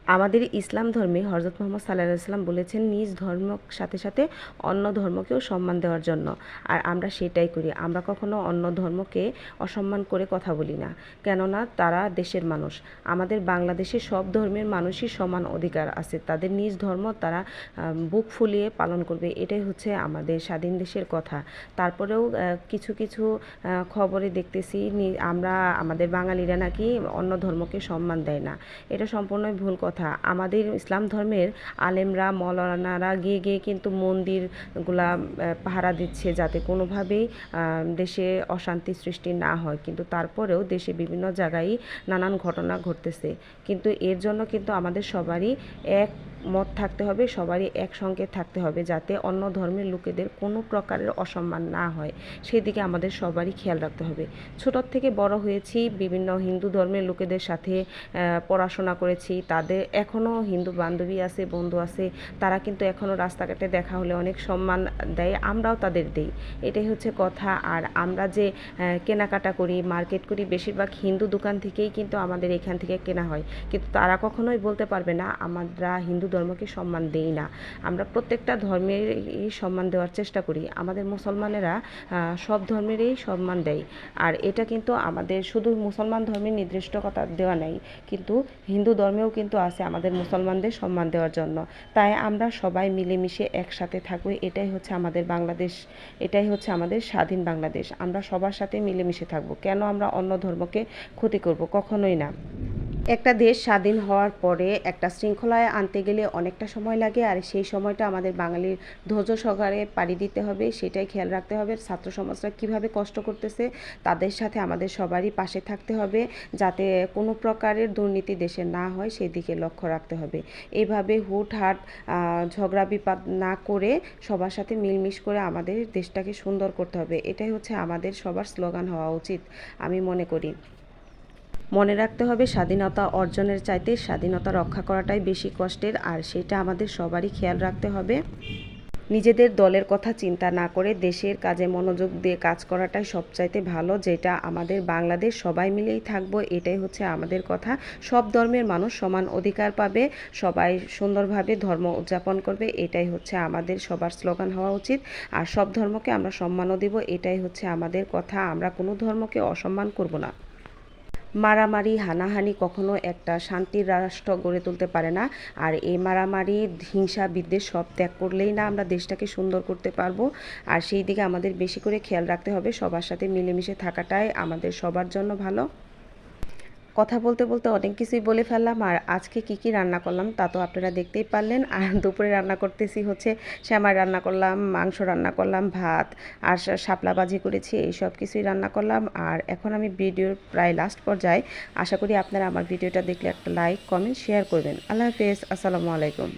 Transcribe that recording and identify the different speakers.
Speaker 1: আমাদের ইসলাম ধর্মে হযরত মুহাম্মদ সাল্লাল্লাহু আলাইহি ওয়াসাল্লাম বলেছেন নিজ ধর্মের সাথে সাথে অন্য ধর্মকেও সম্মান দেওয়ার জন্য। আর আমরা সেটাই করি। আমরা কখনো অন্য ধর্মকে অসম্মান করে কথা বলি না। কেননা তারা দেশের মানুষ। আমাদের বাংলাদেশে সব ধর্মের মানুষই সমান অধিকার আছে। তাদের নিজ ধর্ম তারা বুক ফুলিয়ে পালন করবে। এটাই হচ্ছে আমাদের স্বাধীন দেশের কথা। তারপরেও কিছু কিছু খবরে দেখতেছি আমরা আমাদের বাঙালিরা নাকি অন্য ধর্মকে সম্মান দেয় না। এটা সম্পূর্ণই ভুল কথা। আমাদের ইসলাম ধর্মের আলেমরা মৌলানারা গিয়ে গিয়ে কিন্তু মন্দিরগুলা পাহারা দিচ্ছে যাতে কোনোভাবেই দেশে অশান্তি সৃষ্টি না হয়, কিন্তু তারপরেও দেশে বিভিন্ন জায়গায় নানান ঘটনা ঘটতেছে। কিন্তু এর জন্য কিন্তু আমাদের সবারই এক মত থাকতে হবে, সবারই একসঙ্গে থাকতে হবে যাতে অন্য ধর্মের লোকেদের কোনো প্রকারের অসম্মান না হয়, সেদিকে আমাদের সবারই খেয়াল রাখতে হবে। ছোটোর থেকে বড় হয়েছি, বিভিন্ন হিন্দু ধর্মের লোকেদের সাথে পড়াশোনা করেছি, তাদের এখনও হিন্দু বান্ধবী আছে, বন্ধু আছে, তারা কিন্তু এখনও রাস্তাঘাটে দেখা হলে অনেক সম্মান দেয়, আমরাও তাদের দেই। এটাই হচ্ছে কথা। আর আমরা যে কেনাকাটা করি, মার্কেট করি, বেশিরভাগ হিন্দু দোকান থেকেই কিন্তু আমাদের এখান থেকে কেনা হয়, কিন্তু তারা কখনোই বলতে পারবে না আমরা হিন্দু ধর্মকে সম্মান দেই না। আমরা প্রত্যেকটা ধর্মেরই সম্মান দেওয়ার চেষ্টা করি। আমাদের মুসলমানেরা সব ধর্মেরই সম্মান দেয়। আর এটা কিন্তু আমাদের শুধু মুসলমান ধর্মের নির্দিষ্ট কথা দেওয়া নাই, কিন্তু হিন্দু ধর্মেও কিন্তু আছে আমাদের মুসলমানদের সম্মান দেওয়ার জন্য। তাই আমরা সবাই মিলেমিশে একসাথে থাকবো। এটাই হচ্ছে আমাদের বাংলাদেশ, এটাই হচ্ছে আমাদের স্বাধীন বাংলাদেশ। আমরা সবার সাথে মিলেমিশে থাকবো। কেন আমরা অন্য ধর্মকে ক্ষতি করব? কখনোই না। একটা দেশ স্বাধীন হওয়ার পরে একটা শৃঙ্খলায় আনতে গেলে অনেকটা সময় লাগে, আর সেই সময়টা আমাদের বাঙালির ধৈর্য সহকারে পাড়ি দিতে হবে, সেটাই খেয়াল রাখতে হবে। ছাত্র সমাজরা কীভাবে কষ্ট করতেছে তাদের সাথে আমাদের সবারই পাশে থাকতে হবে, যাতে কোনো প্রকারের দুর্নীতি দেশে না হয় সেদিকে লক্ষ্য রাখতে হবে। এইভাবে হুটহাট ঝগড়া বিবাদ না করে সবার সাথে মিলমিশ করে আমাদের দেশটাকে সুন্দর করতে হবে। এটাই হচ্ছে আমাদের সবার স্লোগান হওয়া উচিত আমি মনে করি। মনে রাখতে হবে স্বাধীনতা অর্জনের চাইতে স্বাধীনতা রক্ষা করাটাই বেশি কষ্টের, আর সেটা আমাদের সবারই খেয়াল রাখতে হবে। নিজেদের দলের কথা চিন্তা না করে দেশের কাজে মনোযোগ দিয়ে কাজ করাটাই সবচাইতে ভালো, যেটা আমাদের বাংলাদেশ সবাই মিলেই থাকবো, এটাই হচ্ছে আমাদের কথা। সব ধর্মের মানুষ সমান অধিকার পাবে, সবাই সুন্দরভাবে ধর্ম উদযাপন করবে, এটাই হচ্ছে আমাদের সবার স্লোগান হওয়া উচিত। আর সব ধর্মকে আমরা সম্মানও দিব, এটাই হচ্ছে আমাদের কথা। আমরা কোনো ধর্মকে অসম্মান করব না। মারামারি হানাহানি কখনো একটা শান্তির রাষ্ট্র গড়ে তুলতে পারে না। আর এই মারামারি হিংসা বিদ্বেষ সব ত্যাগ করলেই না আমরা দেশটাকে সুন্দর করতে পারবো। আর সেই দিকে আমাদের বেশি করে খেয়াল রাখতে হবে। সবার সাথে মিলেমিশে থাকাটাই আমাদের সবার জন্য ভালো। কথা বলতে বলতে অনেক কিছুই বলে ফেললাম। আর আজকে কি কি রান্না করলাম তা তো আপনারা দেখতেই পারলেন। আর দুপুরে রান্না করতেছি হচ্ছে সেমাই রান্না করলাম, মাংস রান্না করলাম, ভাত আর শাপলা ভাজি করেছি, এই সব কিছুই রান্না করলাম। আর এখন আমি ভিডিওর প্রায় লাস্ট পর্যায়ে। আশা করি আপনারা আমার ভিডিওটা দেখলে একটা লাইক কমেন্ট শেয়ার করবেন। আল্লাহ হাফেজ, আসসালামু আলাইকুম।